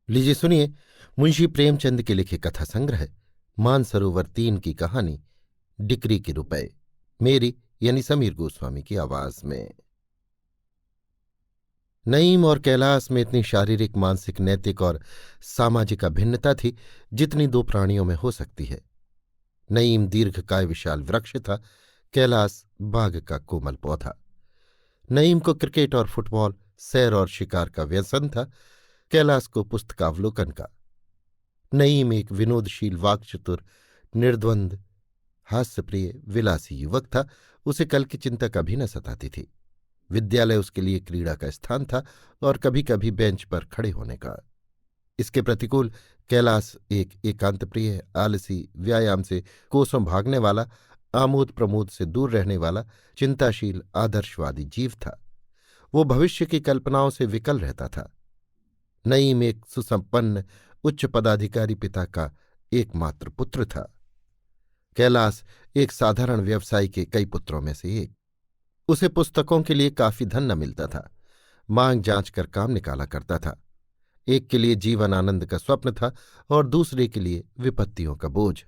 लीजिए सुनिए मुंशी प्रेमचंद के लिखे कथा संग्रह मानसरोवर 3 की कहानी डिक्री के रुपए, मेरी यानी समीर गोस्वामी की आवाज में। नईम और कैलाश में इतनी शारीरिक, मानसिक, नैतिक और सामाजिक अभिन्नता थी जितनी दो प्राणियों में हो सकती है। नईम दीर्घकाय विशाल वृक्ष था, कैलाश बाघ का कोमल पौधा। नईम को क्रिकेट और फुटबॉल, सैर और शिकार का व्यसन था, कैलाश को पुस्तकावलोकन का। नईम एक विनोदशील, वाक्चतुर, निर्द्वंद, हास्यप्रिय, विलासी युवक था। उसे कल की चिंता कभी न सताती थी। विद्यालय उसके लिए क्रीड़ा का स्थान था और कभी कभी बेंच पर खड़े होने का। इसके प्रतिकूल कैलाश एक एकांतप्रिय, आलसी, व्यायाम से कोसों भागने वाला, आमोद प्रमोद से दूर रहने वाला, चिंताशील, आदर्शवादी जीव था। वो भविष्य की कल्पनाओं से विकल रहता था। नईम एक सुसंपन्न, उच्च पदाधिकारी पिता का एकमात्र पुत्र था। कैलाश एक साधारण व्यवसायी के कई पुत्रों में से एक। उसे पुस्तकों के लिए काफी धन न मिलता था, मांग जांच कर काम निकाला करता था। एक के लिए जीवन आनंद का स्वप्न था और दूसरे के लिए विपत्तियों का बोझ।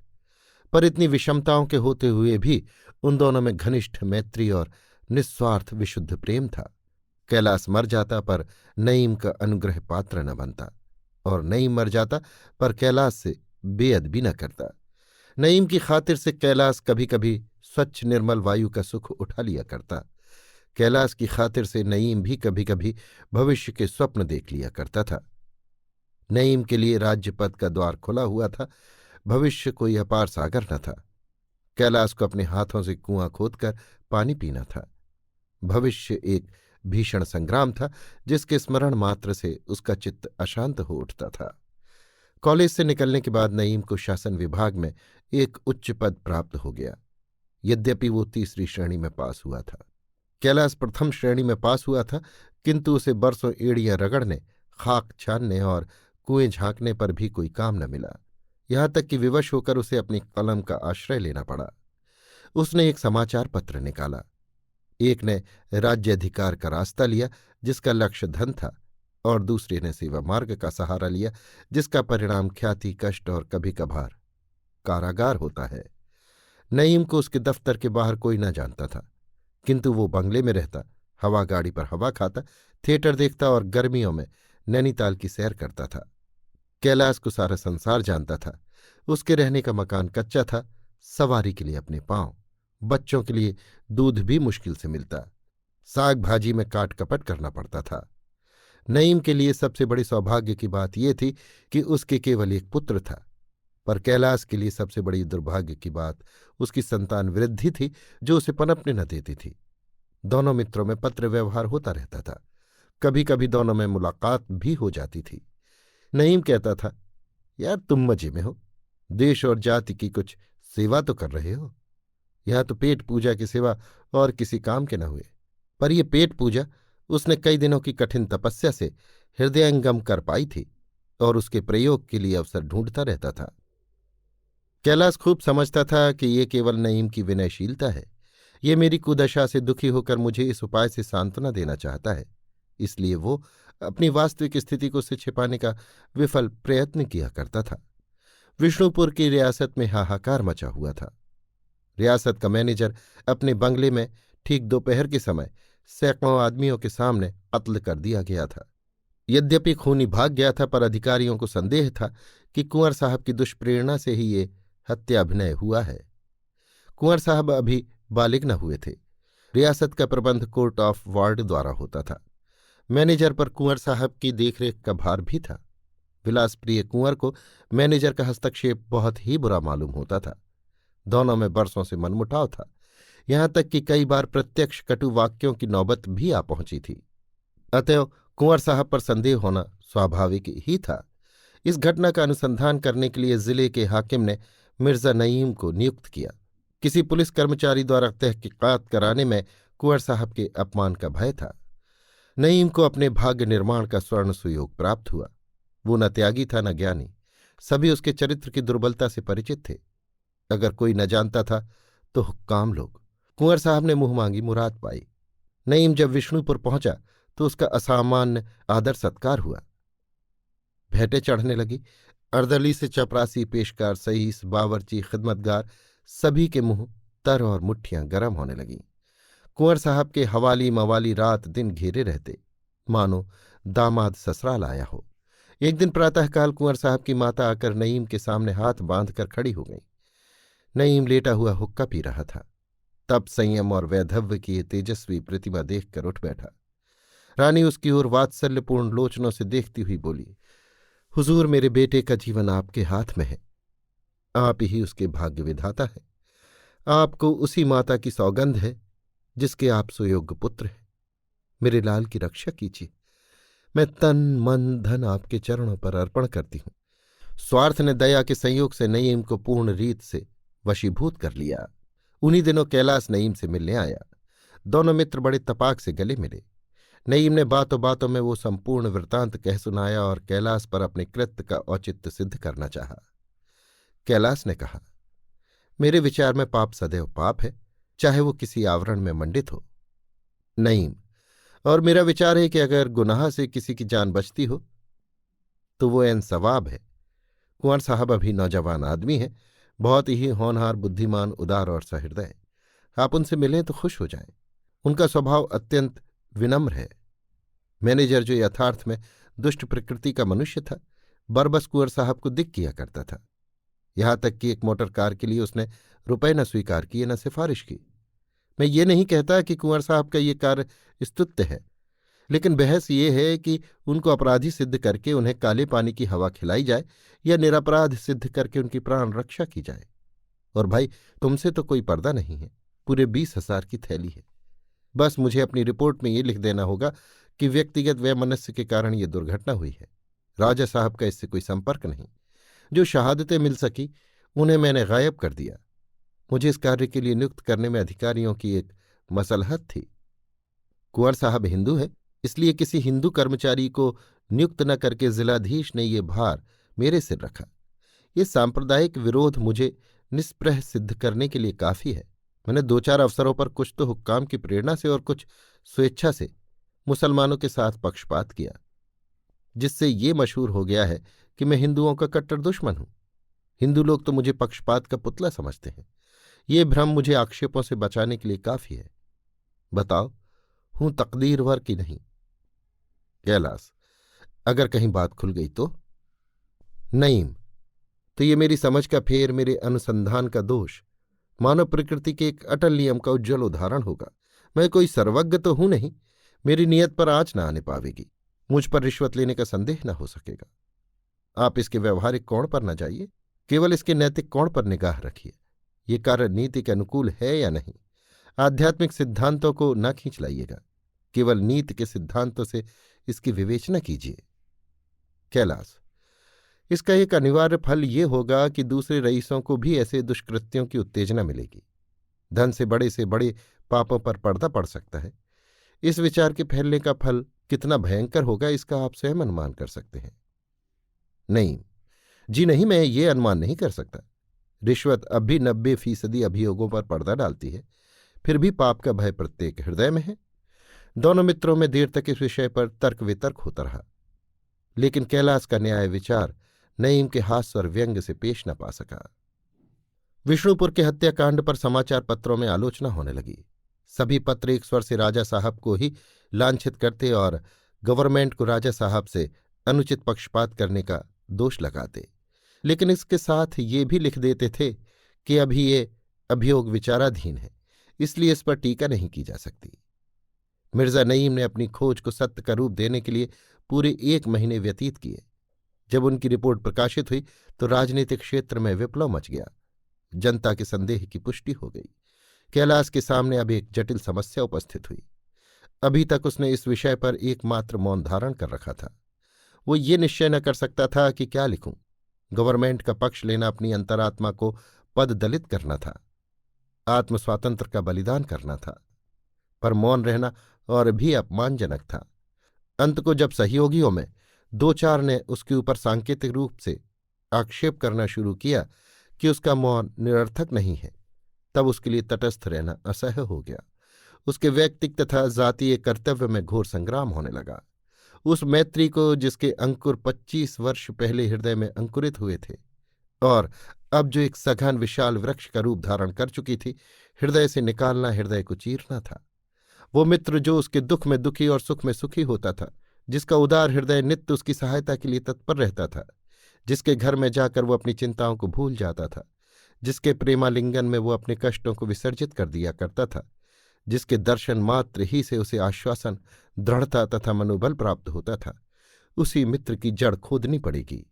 पर इतनी विषमताओं के होते हुए भी उन दोनों में घनिष्ठ मैत्री और निस्वार्थ विशुद्ध प्रेम था। कैलाश मर जाता पर नईम का अनुग्रह पात्र न बनता, और नईम मर जाता पर कैलाश से बेअद भी न करता। नईम की खातिर से कैलाश कभी कभी स्वच्छ निर्मल वायु का सुख उठा लिया करता। कैलाश की खातिर से नईम भी कभी कभी भविष्य के स्वप्न देख लिया करता था। नईम के लिए राज्य पद का द्वार खुला हुआ था, भविष्य कोई अपार सागर न था। कैलाश को अपने हाथों से कुआं खोदकर पानी पीना था। भविष्य एक भीषण संग्राम था जिसके स्मरण मात्र से उसका चित्त अशांत हो उठता था। कॉलेज से निकलने के बाद नईम को शासन विभाग में एक उच्च पद प्राप्त हो गया। यद्यपि वो 3री श्रेणी में पास हुआ था। कैलाश प्रथम श्रेणी में पास हुआ था, किंतु उसे बरसों एड़ियां रगड़ने, खाक छानने और कुएं झांकने पर भी कोई काम न मिला। यहां तक कि विवश होकर उसे अपनी कलम का आश्रय लेना पड़ा। उसने एक समाचार पत्र निकाला। एक ने राज्याधिकार का रास्ता लिया जिसका लक्ष्य धन था, और दूसरे ने सेवा मार्ग का सहारा लिया जिसका परिणाम ख्याति, कष्ट और कभी कभार कारागार होता है। नईम को उसके दफ्तर के बाहर कोई न जानता था, किंतु वो बंगले में रहता, हवा गाड़ी पर हवा खाता, थिएटर देखता और गर्मियों में नैनीताल की सैर करता था। कैलाश को सारा संसार जानता था। उसके रहने का मकान कच्चा था, सवारी के लिए अपने पांव, बच्चों के लिए दूध भी मुश्किल से मिलता, साग भाजी में काट कपट करना पड़ता था। नईम के लिए सबसे बड़ी सौभाग्य की बात यह थी कि उसके केवल एक पुत्र था, पर कैलाश के लिए सबसे बड़ी दुर्भाग्य की बात उसकी संतान वृद्धि थी जो उसे पनपने न देती थी। दोनों मित्रों में पत्र व्यवहार होता रहता था, कभी कभी दोनों में मुलाकात भी हो जाती थी। नईम कहता था, यार तुम मजे में हो, देश और जाति की कुछ सेवा तो कर रहे हो। यहां तो पेट पूजा की सिवा और किसी काम के न हुए। पर यह पेट पूजा उसने कई दिनों की कठिन तपस्या से हृदयंगम कर पाई थी और उसके प्रयोग के लिए अवसर ढूंढता रहता था। कैलाश खूब समझता था कि ये केवल नईम की विनयशीलता है। ये मेरी कुदशा से दुखी होकर मुझे इस उपाय से सांत्वना देना चाहता है। इसलिए वो अपनी वास्तविक स्थिति को से छिपाने का विफल प्रयत्न किया करता था। विष्णुपुर की रियासत में हाहाकार मचा हुआ था। रियासत का मैनेजर अपने बंगले में ठीक दोपहर के समय सैकड़ों आदमियों के सामने कत्ल कर दिया गया था। यद्यपि खूनी भाग गया था, पर अधिकारियों को संदेह था कि कुंवर साहब की दुष्प्रेरणा से ही ये हत्याभिनय हुआ है। कुंवर साहब अभी बालिग न हुए थे। रियासत का प्रबंध कोर्ट ऑफ वार्ड द्वारा होता था। मैनेजर पर कुंवर साहब की देखरेख का भार भी था। विलासप्रिय कुंवर को मैनेजर का हस्तक्षेप बहुत ही बुरा मालूम होता था। दोनों में बरसों से मनमुटाव था, यहां तक कि कई बार प्रत्यक्ष कटु वाक्यों की नौबत भी आ पहुंची थी। अतएव कुंवर साहब पर संदेह होना स्वाभाविक ही था। इस घटना का अनुसंधान करने के लिए जिले के हाकिम ने मिर्जा नईम को नियुक्त किया। किसी पुलिस कर्मचारी द्वारा तहकीकात कराने में कुंवर साहब के अपमान का भय था। नईम को अपने भाग्य निर्माण का स्वर्ण सुयोग प्राप्त हुआ। वो न त्यागी था न ज्ञानी, सभी उसके चरित्र की दुर्बलता से परिचित थे। अगर कोई न जानता था तो हुक्काम लोग। कुंवर साहब ने मुंह मांगी मुराद पाई। नईम जब विष्णुपुर पहुंचा तो उसका असामान्य आदर सत्कार हुआ। भेंटें चढ़ने लगी। अर्दली से चपरासी, पेशकार, सईस, बावर्ची, खिदमतगार सभी के मुंह तर और मुट्ठियां गर्म होने लगीं। कुंवर साहब के हवाली मवाली रात दिन घेरे रहते, मानो दामाद ससुराल आया हो। एक दिन प्रातःकाल कुंवर साहब की माता आकर नईम के सामने हाथ बांधकर खड़ी हो गई। नईम लेटा हुआ हुक्का पी रहा था। तब संयम और वैधव्य की ये तेजस्वी प्रतिमा देखकर उठ बैठा। रानी उसकी ओर वात्सल्यपूर्ण लोचनों से देखती हुई बोली, हुजूर, मेरे बेटे का जीवन आपके हाथ में है। आप ही उसके भाग्य विधाता हैं। आपको उसी माता की सौगंध है जिसके आप सुयोग्य पुत्र हैं। मेरे लाल की रक्षा कीजिए। मैं तन मन धन आपके चरणों पर अर्पण करती हूं। स्वार्थ ने दया के संयोग से नईम को पूर्ण रीत से वशीभूत कर लिया। उन्हीं दिनों कैलाश नईम से मिलने आया। दोनों मित्र बड़े तपाक से गले मिले। नईम ने बातों बातों में वो संपूर्ण वृत्तांत कह सुनाया और कैलाश पर अपने कृत्य का औचित्य सिद्ध करना चाहा। कैलाश ने कहा, मेरे विचार में पाप सदैव पाप है, चाहे वो किसी आवरण में मंडित हो। नईम, और मेरा विचार है कि अगर गुनाह से किसी की जान बचती हो तो वो एन सवाब है। कुंवर साहब अभी नौजवान आदमी हैं, बहुत ही होनहार, बुद्धिमान, उदार और सहृदय। आप उनसे मिलें तो खुश हो जाएं। उनका स्वभाव अत्यंत विनम्र है। मैनेजर, जो यथार्थ में दुष्ट प्रकृति का मनुष्य था, बरबस कुंवर साहब को दिक किया करता था। यहां तक कि एक मोटर कार के लिए उसने रुपए न स्वीकार किए, न सिफारिश की। मैं ये नहीं कहता कि कुंवर साहब का ये कार्य स्तुत्य है, लेकिन बहस ये है कि उनको अपराधी सिद्ध करके उन्हें काले पानी की हवा खिलाई जाए या निरपराध सिद्ध करके उनकी प्राण रक्षा की जाए। और भाई, तुमसे तो कोई पर्दा नहीं है, पूरे 20,000 की थैली है। बस मुझे अपनी रिपोर्ट में ये लिख देना होगा कि व्यक्तिगत वैमनस्य के कारण ये दुर्घटना हुई है। राजा साहब का इससे कोई संपर्क नहीं। जो शहादतें मिल सकी उन्हें मैंने गायब कर दिया। मुझे इस कार्य के लिए नियुक्त करने में अधिकारियों की एक मसलहत थी। कुंवर साहब हिंदू है, इसलिए किसी हिंदू कर्मचारी को नियुक्त न करके जिलाधीश ने ये भार मेरे सिर रखा। ये सांप्रदायिक विरोध मुझे निष्प्रह सिद्ध करने के लिए काफी है। मैंने 2-4 अवसरों पर कुछ तो हुक्काम की प्रेरणा से और कुछ स्वेच्छा से मुसलमानों के साथ पक्षपात किया, जिससे ये मशहूर हो गया है कि मैं हिंदुओं का कट्टर दुश्मन हूं। हिंदू लोग तो मुझे पक्षपात का पुतला समझते हैं। ये भ्रम मुझे आक्षेपों से बचाने के लिए काफी है। बताओ, हूं तकदीरवर की नहीं? कैलाश, अगर कहीं बात खुल गई तो? नईम, तो ये मेरी समझ का फेर, मेरे अनुसंधान का दोष, मानव प्रकृति के एक अटल नियम का उज्ज्वल उदाहरण होगा। मैं कोई सर्वज्ञ तो हूं नहीं, मेरी नियत पर आँच न आने पावेगी। मुझ पर रिश्वत लेने का संदेह न हो सकेगा। आप इसके व्यवहारिक कोण पर न जाइए, केवल इसके नैतिक कोण पर निगाह रखिए। ये कार्य नीति के अनुकूल है या नहीं। आध्यात्मिक सिद्धांतों को न खींच लाइएगा, केवल नीति के सिद्धांतों से इसकी विवेचना कीजिए। कैलाश, इसका एक अनिवार्य फल ये होगा कि दूसरे रईसों को भी ऐसे दुष्कृत्यों की उत्तेजना मिलेगी। धन से बड़े पापों पर पर्दा पड़ सकता है। इस विचार के फैलने का फल कितना भयंकर होगा, इसका आप स्वयं अनुमान कर सकते हैं। नहीं जी नहीं, मैं ये अनुमान नहीं कर सकता। रिश्वत अब भी 90% अभियोगों पर पर्दा डालती है, फिर भी पाप का भय प्रत्येक हृदय में है। दोनों मित्रों में देर तक इस विषय पर तर्क वितर्क होता रहा, लेकिन कैलाश का न्याय विचार नईम के हास्य और व्यंग से पेश न पा सका। विष्णुपुर के हत्याकांड पर समाचार पत्रों में आलोचना होने लगी। सभी पत्र एक स्वर से राजा साहब को ही लांछित करते और गवर्नमेंट को राजा साहब से अनुचित पक्षपात करने का दोष लगाते, लेकिन इसके साथ ये भी लिख देते थे कि अभी ये अभियोग विचाराधीन है, इसलिए इस पर टीका नहीं की जा सकती। मिर्जा नईम ने अपनी खोज को सत्य का रूप देने के लिए पूरे 1 महीने व्यतीत किए। जब उनकी रिपोर्ट प्रकाशित हुई तो राजनीतिक क्षेत्र में विप्लव मच गया। जनता के संदेह की पुष्टि हो गई। कैलाश के सामने अब एक जटिल समस्या उपस्थित हुई। अभी तक उसने इस विषय पर एकमात्र मौन धारण कर रखा था। वो ये निश्चय न कर सकता था कि क्या लिखूं। गवर्नमेंट का पक्ष लेना अपनी अंतरात्मा को पद दलित करना था, आत्म स्वातंत्र का बलिदान करना था, पर मौन रहना और भी अपमानजनक था। अंत को जब सहयोगियों में 2-4 ने उसके ऊपर सांकेतिक रूप से आक्षेप करना शुरू किया कि उसका मौन निरर्थक नहीं है, तब उसके लिए तटस्थ रहना असह्य हो गया। उसके वैयक्तिक तथा जातीय कर्तव्य में घोर संग्राम होने लगा। उस मैत्री को जिसके अंकुर 25 वर्ष पहले हृदय में अंकुरित हुए थे और अब जो एक सघन विशाल वृक्ष का रूप धारण कर चुकी थी, हृदय से निकालना हृदय को चीरना था। वो मित्र जो उसके दुख में दुखी और सुख में सुखी होता था, जिसका उदार हृदय नित्य उसकी सहायता के लिए तत्पर रहता था, जिसके घर में जाकर वो अपनी चिंताओं को भूल जाता था, जिसके प्रेमालिंगन में वो अपने कष्टों को विसर्जित कर दिया करता था, जिसके दर्शन मात्र ही से उसे आश्वासन, दृढ़ता तथा मनोबल प्राप्त होता था, उसी मित्र की जड़ खोदनी पड़ेगी।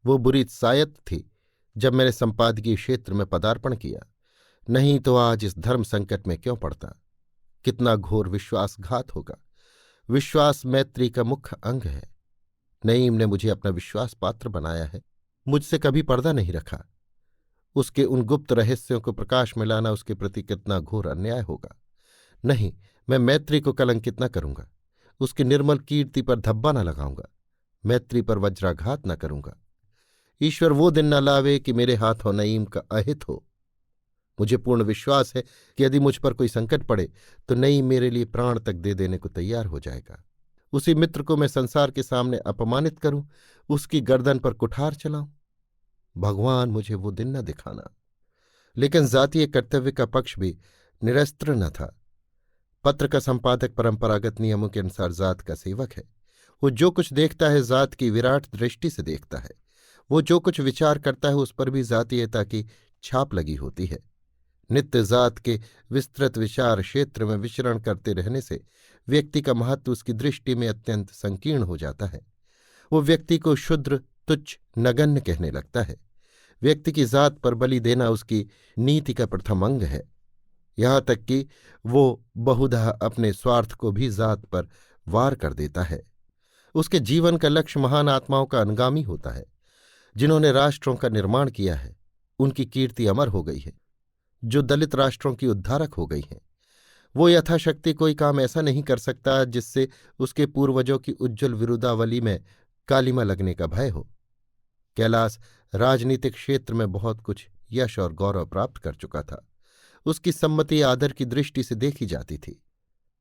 वो बुरी सायत थी जब मैंने संपादकीय क्षेत्र में पदार्पण किया, नहीं तो आज इस धर्म संकट में क्यों पड़ता। कितना घोर विश्वासघात होगा। विश्वास मैत्री का मुख्य अंग है। नईम ने मुझे अपना विश्वास पात्र बनाया है, मुझसे कभी पर्दा नहीं रखा। उसके उन गुप्त रहस्यों को प्रकाश में लाना उसके प्रति कितना घोर अन्याय होगा। नहीं, मैं मैत्री को कलंकित न करूंगा, उसकी निर्मल कीर्ति पर धब्बा न लगाऊंगा, मैत्री पर वज्राघात न करूंगा। ईश्वर वो दिन न लावे कि मेरे हाथों नईम का अहित हो। मुझे पूर्ण विश्वास है कि यदि मुझ पर कोई संकट पड़े तो नईम मेरे लिए प्राण तक दे देने को तैयार हो जाएगा। उसी मित्र को मैं संसार के सामने अपमानित करूं, उसकी गर्दन पर कुठार चलाऊं। भगवान मुझे वो दिन न दिखाना। लेकिन जातीय कर्तव्य का पक्ष भी निरस्त्र न था। पत्र का संपादक परंपरागत नियमों के अनुसार जात का सेवक है। वो जो कुछ देखता है जात की विराट दृष्टि से देखता है। वो जो कुछ विचार करता है उस पर भी जातीयता की छाप लगी होती है। नित्य जात के विस्तृत विचार क्षेत्र में विचरण करते रहने से व्यक्ति का महत्व उसकी दृष्टि में अत्यंत संकीर्ण हो जाता है। वो व्यक्ति को क्षुद्र, तुच्छ, नगण्य कहने लगता है। व्यक्ति की जात पर बलि देना उसकी नीति का प्रथम अंग है। यहाँ तक कि वो बहुधा अपने स्वार्थ को भी जात पर वार कर देता है। उसके जीवन का लक्ष्य महान आत्माओं का अनुगामी होता है, जिन्होंने राष्ट्रों का निर्माण किया है। उनकी कीर्ति अमर हो गई है, जो दलित राष्ट्रों की उद्धारक हो गई हैं। वो यथाशक्ति कोई काम ऐसा नहीं कर सकता जिससे उसके पूर्वजों की उज्ज्वल विरुद्धावली में कालिमा लगने का भय हो। कैलास राजनीतिक क्षेत्र में बहुत कुछ यश और गौरव प्राप्त कर चुका था। उसकी सम्मति आदर की दृष्टि से देखी जाती थी।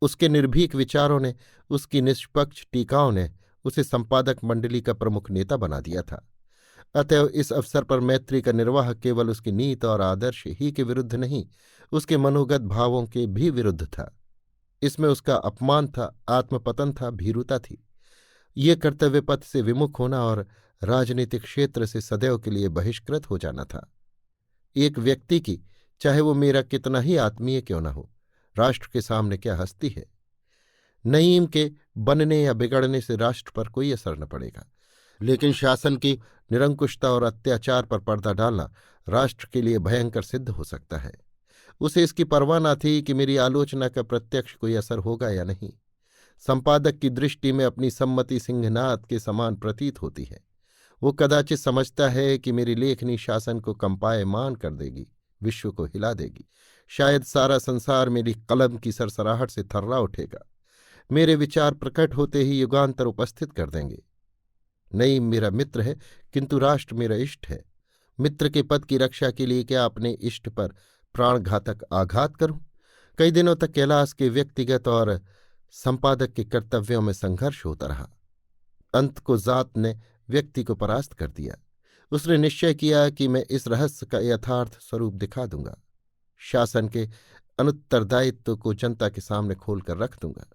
उसके निर्भीक विचारों ने, उसकी निष्पक्ष टीकाओं ने उसे संपादक मंडली का प्रमुख नेता बना दिया था। अतएव इस अवसर पर मैत्री का निर्वाह केवल उसकी नीति और आदर्श ही के विरुद्ध नहीं, उसके मनोगत भावों के भी विरुद्ध था। इसमें उसका अपमान था, आत्मपतन था, भीरुता थी। ये कर्तव्य पथ से विमुख होना और राजनीतिक क्षेत्र से सदैव के लिए बहिष्कृत हो जाना था। एक व्यक्ति की, चाहे वो मेरा कितना ही आत्मीय क्यों न हो, राष्ट्र के सामने क्या हस्ती है। नईम के बनने या बिगड़ने से राष्ट्र पर कोई असर न पड़ेगा, लेकिन शासन की निरंकुशता और अत्याचार पर पर्दा डालना राष्ट्र के लिए भयंकर सिद्ध हो सकता है। उसे इसकी परवाह न थी कि मेरी आलोचना का प्रत्यक्ष कोई असर होगा या नहीं। संपादक की दृष्टि में अपनी सम्मति सिंहनाद के समान प्रतीत होती है। वो कदाचित समझता है कि मेरी लेखनी शासन को कंपायमान कर देगी, विश्व को हिला देगी। शायद सारा संसार मेरी कलम की सरसराहट से थर्रा उठेगा। मेरे विचार प्रकट होते ही युगांतर उपस्थित कर देंगे। नईम मेरा मित्र है, किंतु राष्ट्र मेरा इष्ट है। मित्र के पद की रक्षा के लिए क्या अपने इष्ट पर प्राणघातक आघात करूं? कई दिनों तक कैलास के व्यक्तिगत और संपादक के कर्तव्यों में संघर्ष होता रहा। अंत को जात ने व्यक्ति को परास्त कर दिया। उसने निश्चय किया कि मैं इस रहस्य का यथार्थ स्वरूप दिखा दूंगा। शासन के अनुत्तरदायित्व को जनता के सामने खोलकर रख दूंगा।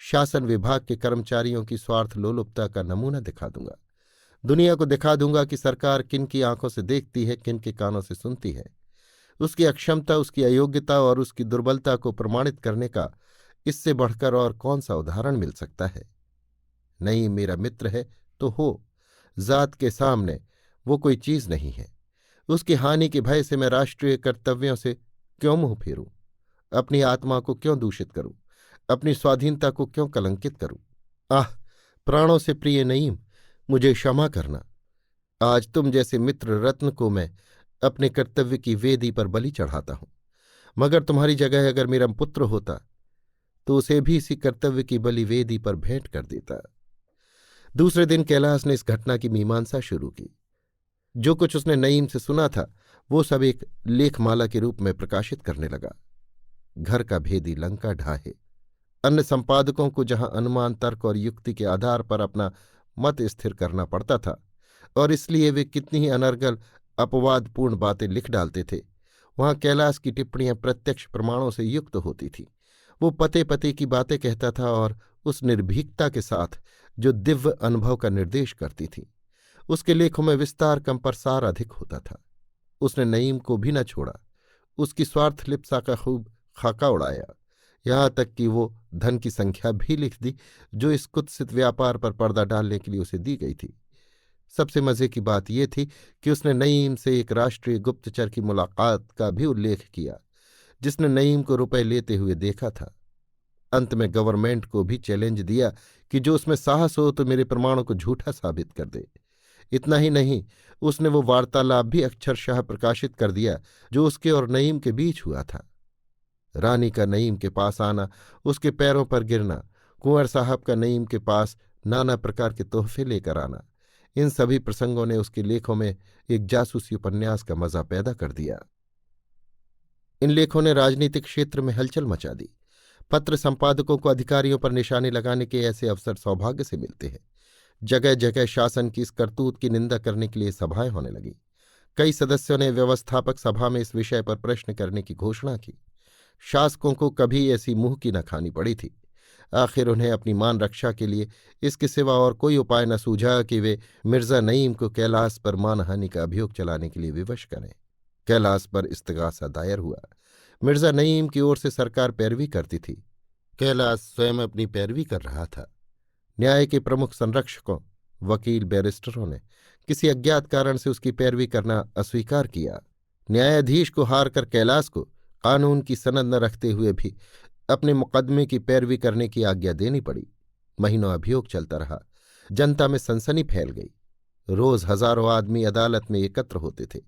शासन विभाग के कर्मचारियों की स्वार्थ लोलुपता का नमूना दिखा दूंगा। दुनिया को दिखा दूंगा कि सरकार किन की आंखों से देखती है, किन के कानों से सुनती है। उसकी अक्षमता, उसकी अयोग्यता और उसकी दुर्बलता को प्रमाणित करने का इससे बढ़कर और कौन सा उदाहरण मिल सकता है। नहीं, मेरा मित्र है तो हो, जात के सामने वो कोई चीज नहीं है। उसकी हानि के भय से मैं राष्ट्रीय कर्तव्यों से क्यों मुंह फेरूं? अपनी आत्मा को क्यों दूषित करूं? अपनी स्वाधीनता को क्यों कलंकित करूं? आह, प्राणों से प्रिय नईम, मुझे क्षमा करना। आज तुम जैसे मित्र रत्न को मैं अपने कर्तव्य की वेदी पर बलि चढ़ाता हूं, मगर तुम्हारी जगह अगर मेरा पुत्र होता तो उसे भी इसी कर्तव्य की बलि वेदी पर भेंट कर देता। दूसरे दिन कैलास ने इस घटना की मीमांसा शुरू की। जो कुछ उसने नईम से सुना था वो सब एक लेखमाला के रूप में प्रकाशित करने लगा। घर का भेदी लंका ढाहे, अन्य संपादकों को जहां अनुमान, तर्क और युक्ति के आधार पर अपना मत स्थिर करना पड़ता था और इसलिए वे कितनी ही अनर्गल अपवादपूर्ण बातें लिख डालते थे, वहां कैलाश की टिप्पणियां प्रत्यक्ष प्रमाणों से युक्त होती थीं। वो पते पते की बातें कहता था और उस निर्भीकता के साथ जो दिव्य अनुभव का निर्देश करती थी। उसके लेखों में विस्तार कम पर सार अधिक होता था। उसने नईम को भी न छोड़ा, उसकी स्वार्थ लिप्सा का खूब खाका उड़ाया, यहाँ तक कि वो धन की संख्या भी लिख दी जो इस कुत्सित व्यापार पर पर्दा डालने के लिए उसे दी गई थी। सबसे मजे की बात यह थी कि उसने नईम से एक राष्ट्रीय गुप्तचर की मुलाकात का भी उल्लेख किया जिसने नईम को रुपए लेते हुए देखा था। अंत में गवर्नमेंट को भी चैलेंज दिया कि जो उसमें साहस हो तो मेरे प्रमाणों को झूठा साबित कर दे। इतना ही नहीं, उसने वो वार्तालाप भी अक्षरशः प्रकाशित कर दिया जो उसके और नईम के बीच हुआ था। रानी का नईम के पास आना, उसके पैरों पर गिरना, कुंवर साहब का नईम के पास नाना प्रकार के तोहफे लेकर आना, इन सभी प्रसंगों ने उसके लेखों में एक जासूसी उपन्यास का मजा पैदा कर दिया। इन लेखों ने राजनीतिक क्षेत्र में हलचल मचा दी। पत्र संपादकों को अधिकारियों पर निशाने लगाने के ऐसे अवसर सौभाग्य से मिलते हैं। जगह जगह शासन की इस करतूत की निंदा करने के लिए सभाएं होने लगीं। कई सदस्यों ने व्यवस्थापक सभा में इस विषय पर प्रश्न करने की घोषणा की। शासकों को कभी ऐसी मुंह की न खानी पड़ी थी। आखिर उन्हें अपनी मान रक्षा के लिए इसके सिवा और कोई उपाय न सूझा कि वे मिर्जा नईम को कैलाश पर मानहानि का अभियोग चलाने के लिए विवश करें। कैलाश पर इस्तगासा दायर हुआ। मिर्जा नईम की ओर से सरकार पैरवी करती थी। कैलाश स्वयं अपनी पैरवी कर रहा था। न्याय के प्रमुख संरक्षकों, वकील, बैरिस्टरों ने किसी अज्ञात कारण से उसकी पैरवी करना अस्वीकार किया। न्यायाधीश को हार कर कैलाश को कानून की सनद न रखते हुए भी अपने मुकदमे की पैरवी करने की आज्ञा देनी पड़ी। महीनों अभियोग चलता रहा। जनता में सनसनी फैल गई। रोज हजारों आदमी अदालत में एकत्र होते थे।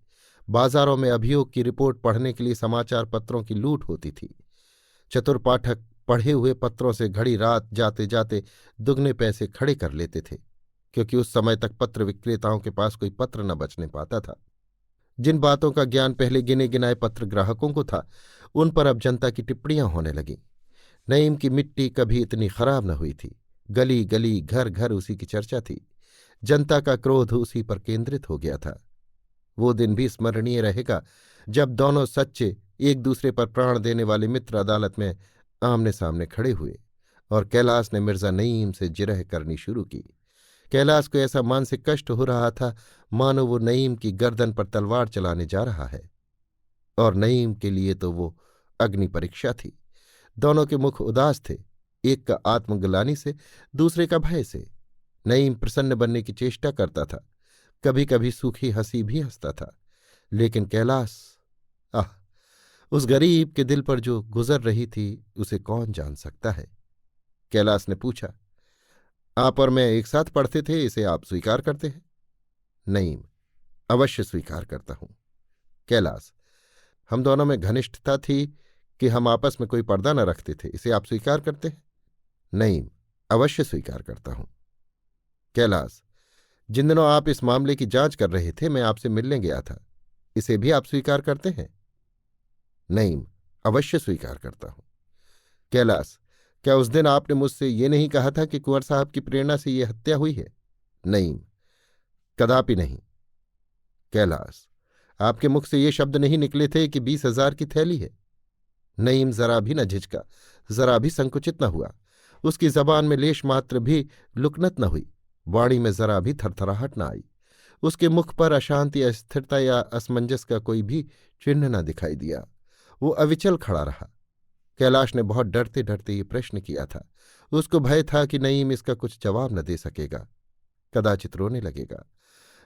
बाजारों में अभियोग की रिपोर्ट पढ़ने के लिए समाचार पत्रों की लूट होती थी। चतुर पाठक पढ़े हुए पत्रों से घड़ी रात जाते जाते दुगने पैसे खड़े कर लेते थे, क्योंकि उस समय तक पत्र विक्रेताओं के पास कोई पत्र न बचने पाता था। जिन बातों का ज्ञान पहले गिने गिनाए पत्र ग्राहकों को था, उन पर अब जनता की टिप्पणियां होने लगीं। नईम की मिट्टी कभी इतनी खराब न हुई थी। गली गली, घर घर उसी की चर्चा थी। जनता का क्रोध उसी पर केंद्रित हो गया था। वो दिन भी स्मरणीय रहेगा जब दोनों सच्चे, एक दूसरे पर प्राण देने वाले मित्र अदालत में आमने सामने खड़े हुए और कैलाश ने मिर्जा नईम से जिरह करनी शुरू की। कैलाश को ऐसा मानसिक कष्ट हो रहा था मानो वो नईम की गर्दन पर तलवार चलाने जा रहा है, और नईम के लिए तो वो अग्नि परीक्षा थी। दोनों के मुख उदास थे, एक का आत्मग्लानि से, दूसरे का भय से। नईम प्रसन्न बनने की चेष्टा करता था, कभी कभी सूखी हंसी भी हंसता था, लेकिन कैलाश, आह, उस गरीब के दिल पर जो गुजर रही थी उसे कौन जान सकता है। कैलाश ने पूछा, आप और मैं एक साथ पढ़ते थे, इसे आप स्वीकार करते हैं? नईम, अवश्य स्वीकार करता हूं। कैलाश, हम दोनों में घनिष्ठता थी कि हम आपस में कोई पर्दा न रखते थे, इसे आप स्वीकार करते हैं? नईम, अवश्य स्वीकार करता हूं। कैलाश, जिन दिनों आप इस मामले की जांच कर रहे थे मैं आपसे मिलने गया था, इसे भी आप स्वीकार करते हैं? नईम, अवश्य स्वीकार करता हूं। कैलाश, क्या उस दिन आपने मुझसे ये नहीं कहा था कि कुंवर साहब की प्रेरणा से ये हत्या हुई है? नईम, कदापि नहीं। कैलाश, आपके मुख से ये शब्द नहीं निकले थे कि 20,000 की थैली है? नईम जरा भी न झिझका, जरा भी संकुचित न हुआ। उसकी जबान में लेश मात्र भी लुकनत न हुई, वाणी में जरा भी थरथराहट न आई। उसके मुख पर अशांति, अस्थिरता या असमंजस का कोई भी चिन्ह न दिखाई दिया। वो अविचल खड़ा रहा। कैलाश ने बहुत डरते डरते ये प्रश्न किया था। उसको भय था कि नईम इसका कुछ जवाब न दे सकेगा, कदाचित रोने लगेगा।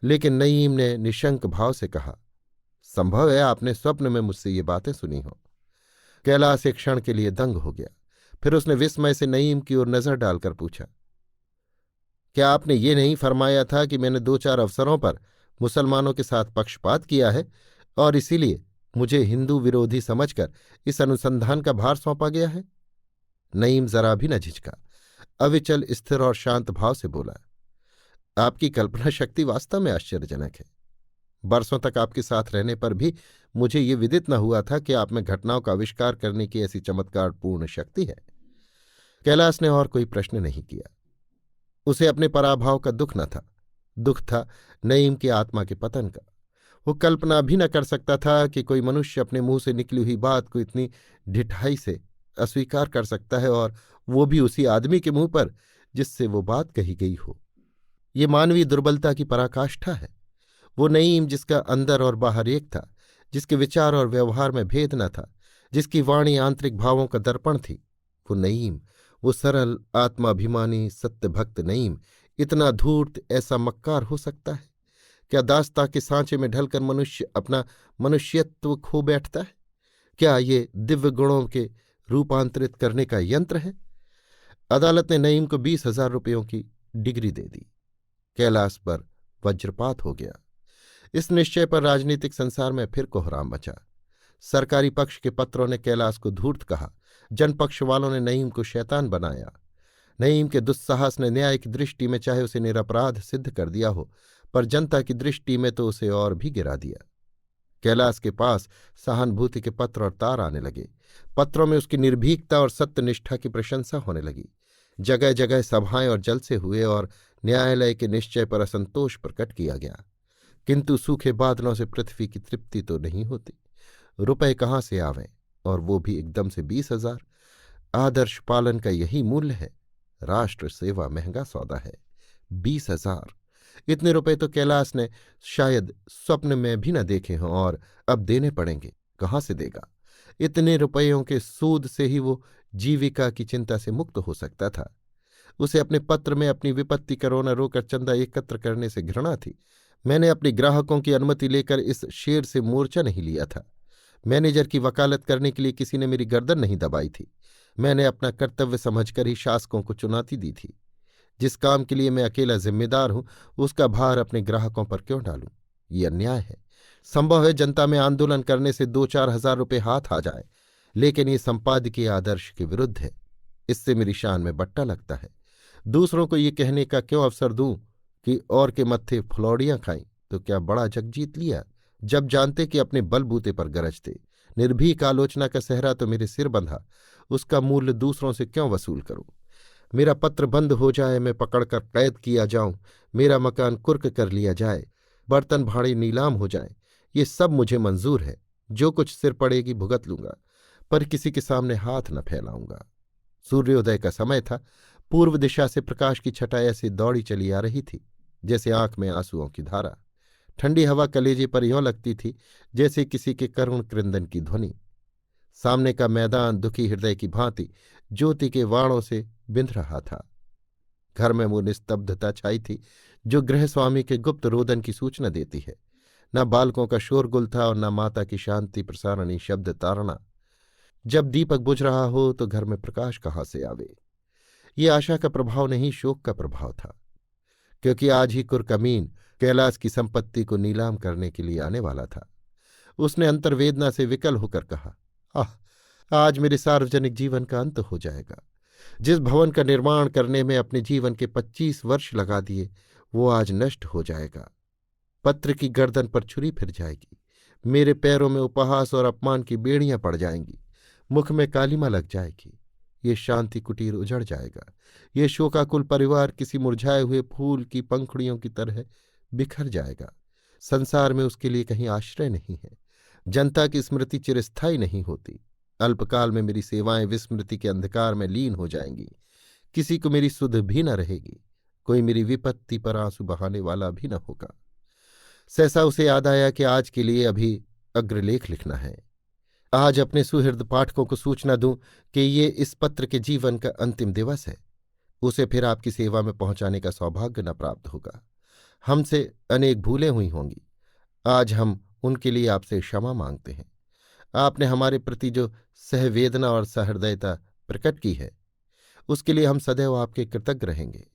लेकिन नईम ने निशंक भाव से कहा, संभव है आपने स्वप्न में मुझसे ये बातें सुनी हो। कैलाश एक क्षण के लिए दंग हो गया। फिर उसने विस्मय से नईम की ओर नजर डालकर पूछा, क्या आपने ये नहीं फरमाया था कि मैंने 2-4 अवसरों पर मुसलमानों के साथ पक्षपात किया है और इसीलिए मुझे हिंदू विरोधी समझकर इस अनुसंधान का भार सौंपा गया है? नईम जरा भी न झिझका, अविचल, स्थिर और शांत भाव से बोला, आपकी कल्पना शक्ति वास्तव में आश्चर्यजनक है। बरसों तक आपके साथ रहने पर भी मुझे ये विदित न हुआ था कि आप में घटनाओं का आविष्कार करने की ऐसी चमत्कारपूर्ण शक्ति है। कैलाश ने और कोई प्रश्न नहीं किया। उसे अपने पराभव का दुख न था, दुख था नईम की आत्मा के पतन का। वो कल्पना भी न कर सकता था कि कोई मनुष्य अपने मुंह से निकली हुई बात को इतनी ढिठाई से अस्वीकार कर सकता है, और वो भी उसी आदमी के मुंह पर जिससे वो बात कही गई हो। ये मानवीय दुर्बलता की पराकाष्ठा है। वो नईम जिसका अंदर और बाहर एक था, जिसके विचार और व्यवहार में भेद न था, जिसकी वाणी आंतरिक भावों का दर्पण थी, वो नईम, वो सरल आत्माभिमानी सत्यभक्त नईम इतना धूर्त, ऐसा मक्कार हो सकता है? क्या दास्ता के सांचे में ढलकर मनुष्य अपना मनुष्यत्व खो बैठता है? क्या ये दिव्य गुणों के रूपांतरित करने का यंत्र है? अदालत ने नईम को 20,000 रुपयों की डिग्री दे दी। कैलाश पर वज्रपात हो गया। इस निश्चय पर राजनीतिक संसार में फिर कोहराम मचा। सरकारी पक्ष के पत्रों ने कैलाश को धूर्त कहा, जनपक्ष वालों ने नईम को शैतान बनाया। नईम के दुस्साहस ने न्याय की दृष्टि में चाहे उसे निरपराध सिद्ध कर दिया हो, पर जनता की दृष्टि में तो उसे और भी गिरा दिया। कैलाश के पास सहानुभूति के पत्र और तार आने लगे। पत्रों में उसकी निर्भीकता और सत्यनिष्ठा की प्रशंसा होने लगी। जगह जगह सभाएं और जलसे हुए और न्यायालय के निश्चय पर असंतोष प्रकट किया गया। किंतु सूखे बादलों से पृथ्वी की तृप्ति तो नहीं होती। रुपए कहाँ से आवें, और वो भी एकदम से 20,000? आदर्श पालन का यही मूल्य है। राष्ट्र सेवा महंगा सौदा है। 20,000! इतने रुपए तो कैलाश ने शायद स्वप्न में भी न देखे हों, और अब देने पड़ेंगे। कहाँ से देगा? इतने रुपयों के सूद से ही वो जीविका की चिंता से मुक्त हो सकता था। उसे अपने पत्र में अपनी विपत्ति का रोना रोकर चंदा एकत्र करने से घृणा थी। मैंने अपने ग्राहकों की अनुमति लेकर इस शेर से मोर्चा नहीं लिया था। मैनेजर की वकालत करने के लिए किसी ने मेरी गर्दन नहीं दबाई थी। मैंने अपना कर्तव्य समझकर ही शासकों को चुनौती दी थी। जिस काम के लिए मैं अकेला जिम्मेदार हूं, उसका भार अपने ग्राहकों पर क्यों डालूं? ये अन्याय है। संभव है जनता में आंदोलन करने से 2-4 हजार रुपये हाथ आ जाए, लेकिन ये संपादकीय आदर्श के विरुद्ध है। इससे मेरी शान में बट्टा लगता है। दूसरों को ये कहने का क्यों अवसर दूं कि और के मत्थे फुलौड़ियां खाई तो क्या बड़ा जग जीत लिया, जब जानते कि अपने बलबूते पर गरजते। निर्भीक आलोचना का सहरा तो मेरे सिर बंधा, उसका मूल्य दूसरों से क्यों वसूल करूं? मेरा पत्र बंद हो जाए, मैं पकड़कर कैद किया जाऊं, मेरा मकान कुर्क कर लिया जाए, बर्तन भाड़े नीलाम हो जाए, ये सब मुझे मंजूर है। जो कुछ सिर पड़ेगी भुगत लूंगा, पर किसी के सामने हाथ न फैलाऊंगा। सूर्योदय का समय था। पूर्व दिशा से प्रकाश की छटा ऐसे दौड़ी चली आ रही थी जैसे आंख में आंसुओं की धारा। ठंडी हवा कलेजे पर यों लगती थी जैसे किसी के करुण क्रंदन की ध्वनि। सामने का मैदान दुखी हृदय की भांति ज्योति के वाणों से बिंध रहा था। घर में वो निस्तब्धता छाई थी जो गृहस्वामी के गुप्त रोदन की सूचना देती है। न बालकों का शोरगुल था और न माता की शांति प्रसारणी शब्द तारणा। जब दीपक बुझ रहा हो तो घर में प्रकाश कहाँ से आवे? ये आशा का प्रभाव नहीं, शोक का प्रभाव था, क्योंकि आज ही कुरकमीन कैलाश की संपत्ति को नीलाम करने के लिए आने वाला था। उसने अंतर्वेदना से विकल होकर कहा, आह, आज मेरे सार्वजनिक जीवन का अंत हो जाएगा। जिस भवन का निर्माण करने में अपने जीवन के 25 वर्ष लगा दिए, वो आज नष्ट हो जाएगा। पत्र की गर्दन पर छुरी फिर जाएगी। मेरे पैरों में उपहास और अपमान की बेड़ियां पड़ जाएंगी। मुख में कालिमा लग जाएगी। ये शांति कुटीर उजड़ जाएगा। ये शोकाकुल परिवार किसी मुरझाए हुए फूल की पंखुड़ियों की तरह बिखर जाएगा। संसार में उसके लिए कहीं आश्रय नहीं है। जनता की स्मृति चिरस्थायी नहीं होती। अल्पकाल में मेरी सेवाएं विस्मृति के अंधकार में लीन हो जाएंगी। किसी को मेरी सुध भी न रहेगी। कोई मेरी विपत्ति पर आंसू बहाने वाला भी न होगा। सहसा उसे याद आया कि आज के लिए अभी अग्रलेख लिखना है। आज अपने सुहृद पाठकों को सूचना दूं कि ये इस पत्र के जीवन का अंतिम दिवस है। उसे फिर आपकी सेवा में पहुंचाने का सौभाग्य न प्राप्त होगा। हमसे अनेक भूलें हुई होंगी। आज हम उनके लिए आपसे क्षमा मांगते हैं। आपने हमारे प्रति जो सहवेदना और सहृदयता प्रकट की है, उसके लिए हम सदैव आपके कृतज्ञ रहेंगे।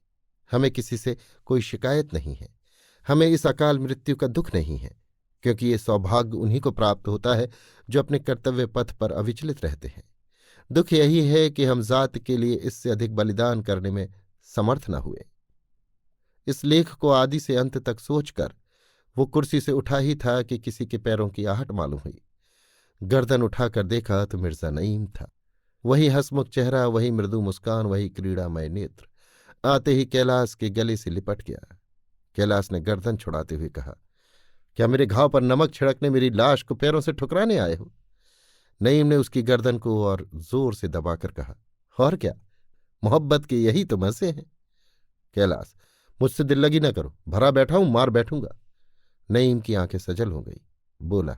हमें किसी से कोई शिकायत नहीं है। हमें इस अकाल मृत्यु का दुख नहीं है, क्योंकि ये सौभाग्य उन्हीं को प्राप्त होता है जो अपने कर्तव्य पथ पर अविचलित रहते हैं। दुख यही है कि हम जात के लिए इससे अधिक बलिदान करने में समर्थ न हुए। इस लेख को आदि से अंत तक सोचकर वो कुर्सी से उठा ही था कि किसी के पैरों की आहट मालूम हुई। गर्दन उठाकर देखा तो मिर्जा नईम था। वही हंसमुख चेहरा, वही मृदु मुस्कान, वही क्रीड़ामय नेत्र। आते ही कैलाश के गले से लिपट गया। कैलाश ने गर्दन छुड़ाते हुए कहा, क्या मेरे घाव पर नमक छिड़कने, मेरी लाश को पैरों से ठुकराने आए हो? नईम ने उसकी गर्दन को और जोर से दबाकर कहा, और क्या, मोहब्बत के यही तो मजे हैं। कैलाश, मुझसे दिल लगी न करो, भरा बैठा हूं, मार बैठूंगा। नईम की आंखें सजल हो गई। बोला,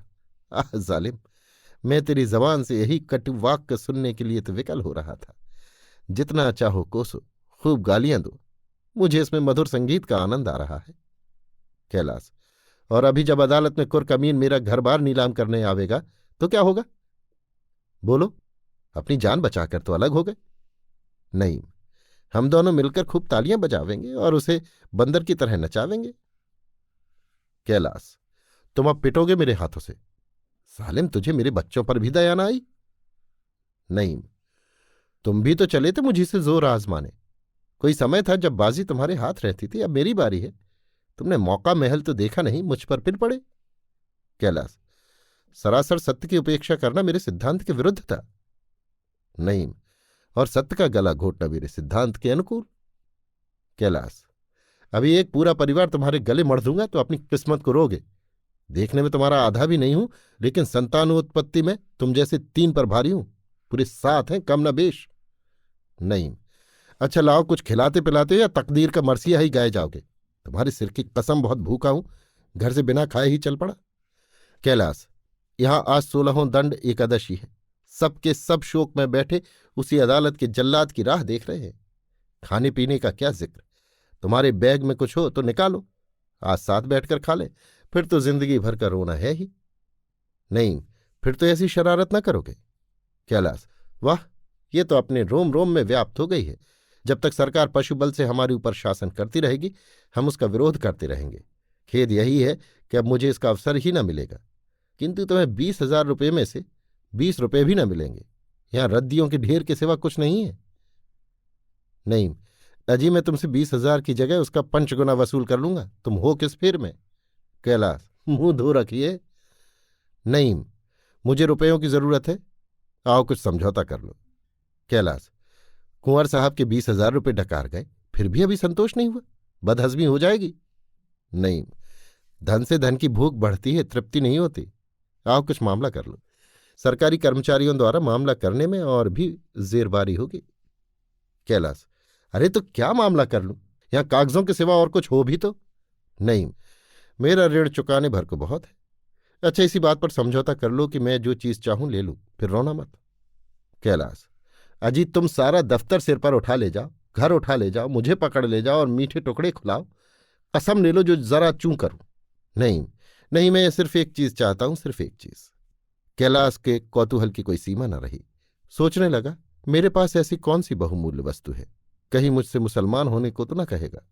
आह जालिम, मैं तेरी जबान से यही कटु वाक्य सुनने के लिए तो विकल हो रहा था। जितना चाहो कोसो, खूब गालियां दो, मुझे इसमें मधुर संगीत का आनंद आ रहा है। कैलाश, और अभी जब अदालत में कुरकमीन मेरा घर बार नीलाम करने आवेगा तो क्या होगा? बोलो, अपनी जान बचाकर तो अलग हो गए। नहीं, हम दोनों मिलकर खूब तालियां बजावेंगे और उसे बंदर की तरह नचावेंगे। कैलाश, तुम अब पिटोगे मेरे हाथों से? सालिम, तुझे मेरे बच्चों पर भी दया ना आई? नहीं, तुम भी तो चले थे मुझी से जोर आजमाने। कोई समय था जब बाजी तुम्हारे हाथ रहती थी, अब मेरी बारी है। तुमने मौका महल तो देखा नहीं, मुझ पर फिर पड़े। कैलाश, सरासर सत्य की उपेक्षा करना मेरे सिद्धांत के विरुद्ध था। नहीं, और सत्य का गला घोटना मेरे सिद्धांत के अनुकूल। कैलाश, अभी एक पूरा परिवार तुम्हारे गले मढ़ दूंगा तो अपनी किस्मत को रोगे। देखने में तुम्हारा आधा भी नहीं हूं, लेकिन संतानोत्पत्ति में तुम जैसे 3 पर भारी हूं, पूरे 7 हैं, कम न बेश। नहीं, अच्छा लाओ, कुछ खिलाते पिलाते या तकदीर का मरसिया ही गाए जाओगे? तुम्हारे सिर की कसम, बहुत भूखा हूं, घर से बिना खाए ही चल पड़ा। कैलाश, यहां आज 16वां दंड एकादशी है। सबके सब शोक में बैठे उसी अदालत के जल्लाद की राह देख रहे हैं। खाने पीने का क्या जिक्र, तुम्हारे बैग में कुछ हो तो निकालो, आज साथ बैठकर खा ले, फिर तो जिंदगी भर का रोना है ही। नहीं, फिर तो ऐसी शरारत न करोगे। कैलाश, वाह, ये तो अपने रोम रोम में व्याप्त हो गई है। जब तक सरकार पशु बल से हमारे ऊपर शासन करती रहेगी, हम उसका विरोध करते रहेंगे। खेद यही है कि अब मुझे इसका अवसर ही न मिलेगा, किंतु तुम्हें 20,000 रुपये में से 20 रुपये भी न मिलेंगे। यहां रद्दियों के ढेर के सिवा कुछ नहीं है। नहीं, अजी, मैं तुमसे 20,000 की जगह उसका 5 गुना वसूल कर लूंगा, तुम हो किस फेर में। कैलाश, मुंह धो रखिए। नहीं, मुझे रुपयों की जरूरत है, आओ कुछ समझौता कर लो। कैलाश, कुंवर साहब के 20,000 रुपये डकार गए, फिर भी अभी संतोष नहीं हुआ, बदहजमी हो जाएगी। नहीं, धन से धन की भूख बढ़ती है, तृप्ति नहीं होती। आओ कुछ मामला कर लो, सरकारी कर्मचारियों द्वारा मामला करने में और भी जेरबारी होगी। कैलाश, अरे तो क्या मामला कर लूं, यहां कागजों के सिवा और कुछ हो भी तो? नहीं, मेरा ऋण चुकाने भर को बहुत है। अच्छा, इसी बात पर समझौता कर लो कि मैं जो चीज चाहूं ले लूं, फिर रोना मत। कैलाश, अजी, तुम सारा दफ्तर सिर पर उठा ले जाओ, घर उठा ले जाओ, मुझे पकड़ ले जाओ और मीठे टुकड़े खुलाओ, कसम ले लो जो जरा चूं करूं। नहीं नहीं, मैं सिर्फ एक चीज चाहता हूं, सिर्फ एक चीज। कैलाश के कौतूहल की कोई सीमा न रही। सोचने लगा, मेरे पास ऐसी कौन सी बहुमूल्य वस्तु है, कहीं मुझसे मुसलमान होने को तो न कहेगा।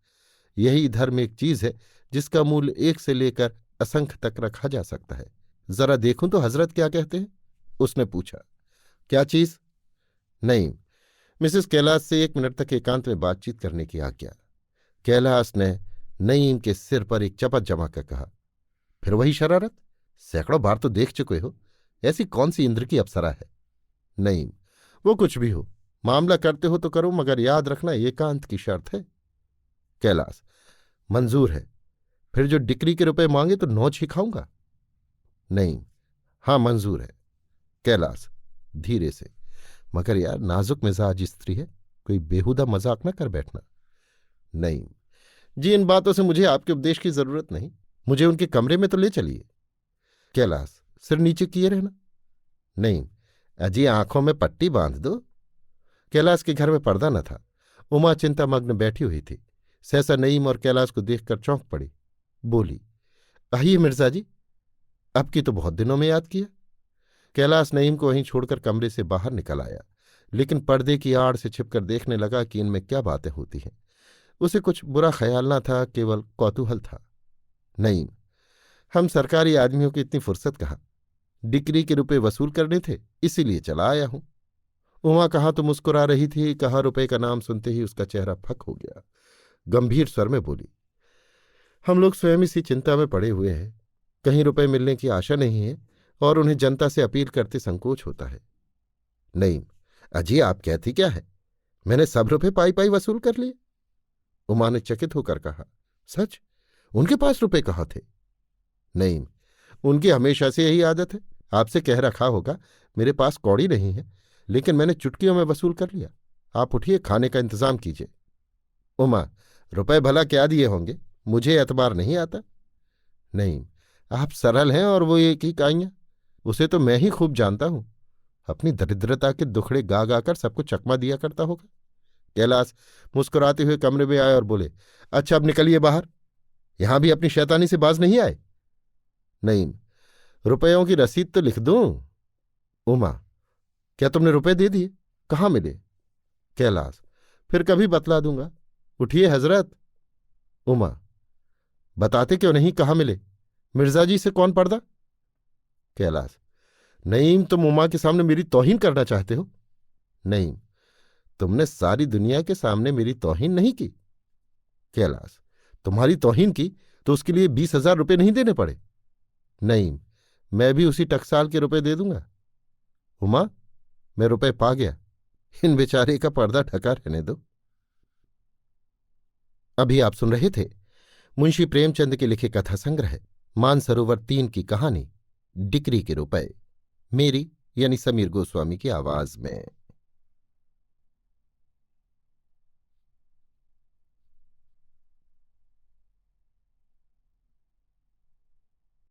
यही धर्म एक चीज है जिसका मूल्य 1 से लेकर असंख्य तक रखा जा सकता है। जरा देखूं तो हजरत क्या कहते हैं। उसने पूछा, क्या चीज? नहीं, मिसेस कैलाश से 1 मिनट तक एकांत में बातचीत करने की आज्ञा। कैलाश ने नईम के सिर पर एक चपत जमाकर कहा, फिर वही शरारत, सैकड़ों बार तो देख चुके हो, ऐसी कौन सी इंद्र की अप्सरा है? नहीं, वो कुछ भी हो, मामला करते हो तो करो, मगर याद रखना एकांत की शर्त है। कैलाश, मंजूर है, फिर जो डिक्री के रुपए मांगे तो नौच ही खाऊंगा। नहीं, हाँ मंजूर है। कैलाश, धीरे से, मगर यार नाजुक मिजाज स्त्री है, कोई बेहुदा मजाक न कर बैठना। नहीं जी, इन बातों से मुझे आपके उपदेश की जरूरत नहीं, मुझे उनके कमरे में तो ले चलिए। कैलाश, सिर नीचे किए रहना। नहीं, अजी आंखों में पट्टी बांध दो। कैलाश के घर में पर्दा न था। उमा चिंतामग्न बैठी हुई थी। सहसा नईम और कैलाश को देखकर चौंक पड़ी। बोली, आइए मिर्जा जी, अब की तो बहुत दिनों में याद किया। कैलाश नईम को वहीं छोड़कर कमरे से बाहर निकल आया, लेकिन पर्दे की आड़ से छिपकर देखने लगा कि इनमें क्या बातें होती हैं। उसे कुछ बुरा ख्याल न था, केवल कौतूहल था। नहीं, हम सरकारी आदमियों की इतनी फुर्सत कहाँ, डिक्री के रुपए वसूल करने थे, इसीलिए चला आया हूं। उमा कहाँ तो मुस्कुरा रही थी, कहाँ रुपए का नाम सुनते ही उसका चेहरा फक हो गया। गंभीर स्वर में बोली, हम लोग स्वयं इसी चिंता में पड़े हुए हैं, कहीं रुपए मिलने की आशा नहीं है और उन्हें जनता से अपील करते संकोच होता है। नहीं, अजी, आप कहती क्या है? मैंने सब रुपए पाई पाई वसूल कर लिए। उमा ने चकित होकर कहा। सच? उनके पास रुपए कहाँ थे? नहीं, उनकी हमेशा से यही आदत है। आपसे कह रखा होगा मेरे पास कौड़ी नहीं है, लेकिन मैंने चुटकियों में वसूल कर लिया। आप उठिए, खाने का इंतजाम कीजिए। उमा, रुपए भला क्या दिए होंगे? मुझे एतबार नहीं आता। नहीं, आप सरल हैं और वो एक ही काइयां, उसे तो मैं ही खूब जानता हूं। अपनी दरिद्रता के दुखड़े गा गाकर सबको चकमा दिया करता होगा। कैलाश मुस्कुराते हुए कमरे में आए और बोले, अच्छा, अब निकलिए बाहर। यहां भी अपनी शैतानी से बाज नहीं आए? नहीं, रुपयों की रसीद तो लिख दूं। उमा, क्या तुमने रुपए दे दिए? कहाँ मिले? कैलाश, फिर कभी बतला दूंगा। उठिए हजरत। उमा, बताते क्यों नहीं, कहाँ मिले? मिर्जा जी से कौन पर्दा? कैलाश, नहीं, तुम उमा के सामने मेरी तौहीन करना चाहते हो? नहीं, तुमने सारी दुनिया के सामने मेरी तौहीन नहीं की। कैलाश, तुम्हारी तौहीन की तो उसके लिए 20,000 रुपये नहीं देने पड़े? नहीं, मैं भी उसी टकसाल के रुपए दे दूंगा। उमा, मैं रुपए पा गया, इन बेचारे का पर्दा ढका रहने दो। अभी आप सुन रहे थे मुंशी प्रेमचंद के लिखे कथा संग्रह मानसरोवर 3 की कहानी डिक्री के रुपए, मेरी यानी समीर गोस्वामी की आवाज में।